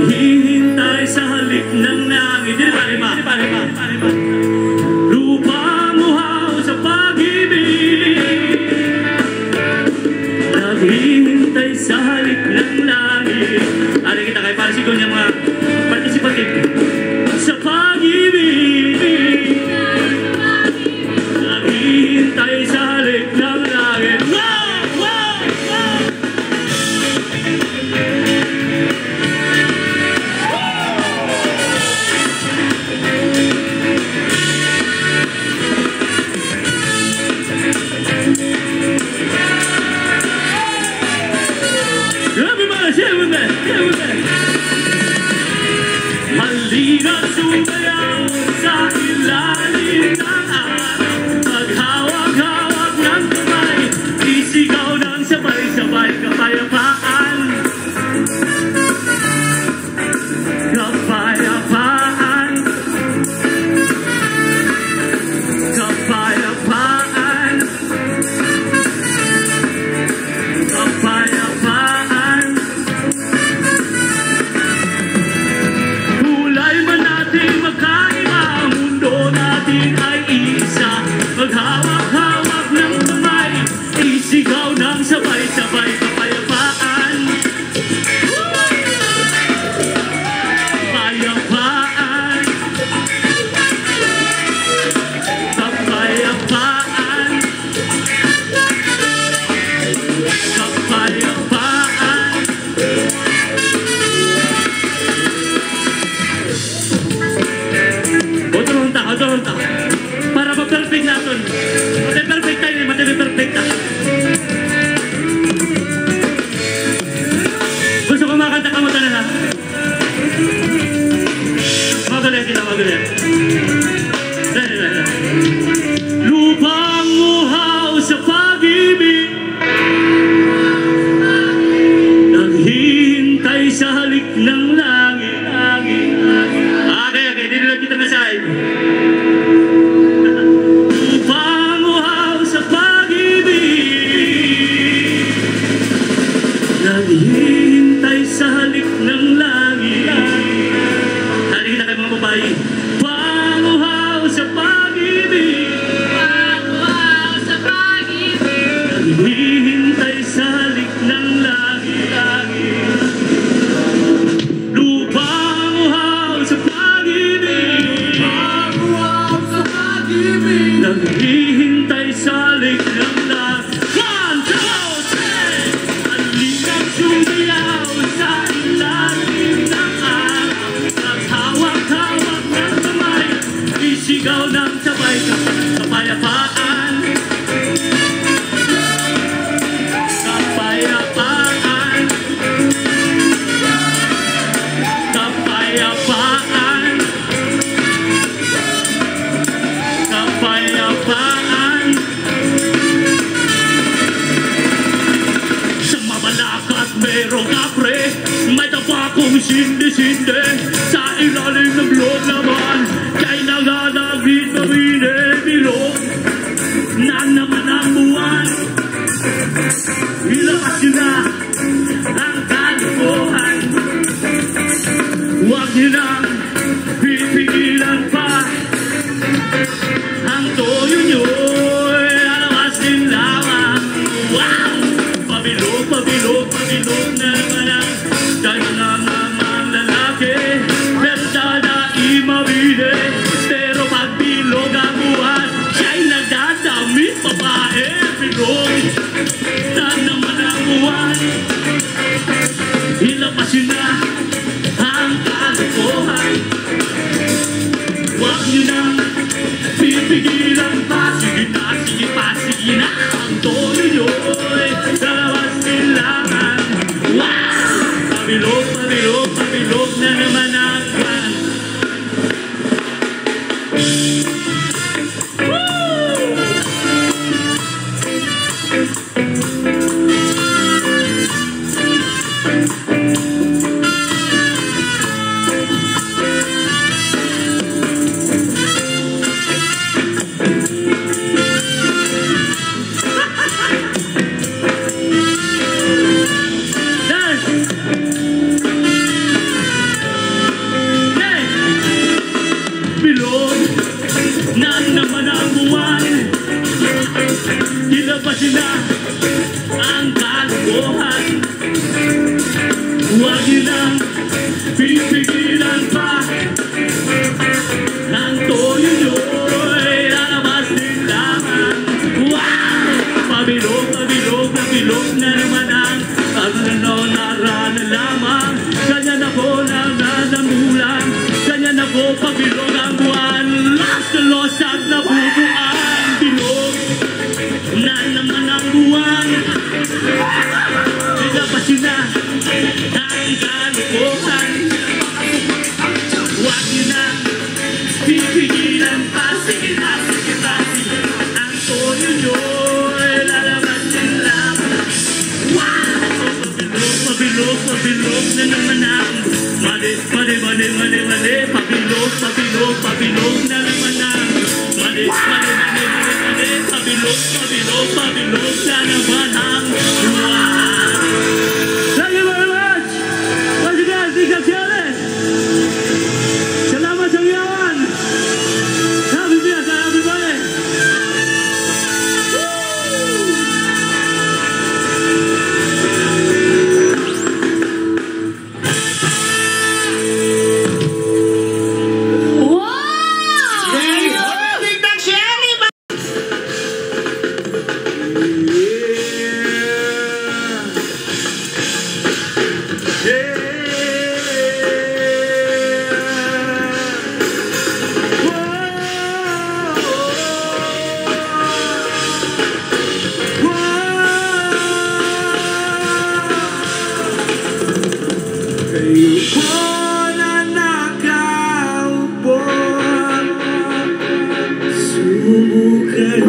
Naghihintay sa halik ng langit. Di ba? Lupang uhaw sa pag-ibig, naghihintay sa halik ng langit. Ari kita kay para sigon niya mga participative. Sa pag-ibig, naghihintay sa halik ng langit. Halina't sumayaw sa ilalim ng araw, maghawak-hawak ng kamay, isigaw ng sabay-sabay kapayapaan. Kapayapaan, kapayapaan, kapayapaan. Kulay man natin magkaiba, mundo natin ay isa. Maghawak-hawak ng kamay, isigaw ng sabay-sabay kapayapaan. Kapayapaan, kapayapaan, kapayapaan. Otro ta. Para ma-perfect natin. Mati-perfect tayo, mati-perfect ta. Gusto ko makanta ka mo tanan ha? Magaling kita, magaling. Lupang uhaw sa pag-ibig, naghihintay sa halik ng langit. Okay, dito lang kita nasay. Lupang uhaw sa pag-ibig, naghihintay sa halik ng langit. Halika na kayo mga babae. Panguhaw sa pag-ibig, panguhaw sa pag-ibig, naghihintay sa halik ng langit. Lupang uhaw sa pag-ibig, panguhaw sa pag-ibig, naghihintay sa halik ng langit. 1, 2, 3! Halina't sumayaw sa ilalim ng araw, maghawak-hawak ng kamay, isigaw ng sabay kapayapaan. Kapayapaan, kapayapaan, kapayapaan. Sa mabalakat merong kapre, may tapakong sindi-sindi, sa ilalim ng blog naman, kay nanganagin marine bilog na naman ang buwan. Ilabas nyo na ang kalokohan, huwag nyo nang pipigilan pa ang toyo nyo. Alabas din lamang. Wow! Pabilog, pabilog, pabilog na naman ang dahil na mga lalaki, pero sana imabili. Pero pag bilog ang buwan, siya'y nagdadamit babae. Bilog na naman ang buwan, ilabas yun na ang kalokohan, huwag nyo nang pipigilan pa. Sige na, sige pa, sige na ang tono nyo, lalabas nilangan. Wow! Pabilog, pabilog, pabilog na naman ang buwan. Woo! ninyo'y lalabas din lang. Wow! Pabilog, pabilog na naman ang mali, mali, mali, mali, mali. Pabilog, pabilog, pabilog na naman ang mali, mali, mali, mali, mali. Pabilog, pabilog, pabilog na naman ang wow! Thank you very much! Once again, Big Gutierrez! Salamat sa iyawan! Happy birthday, everybody! Subukan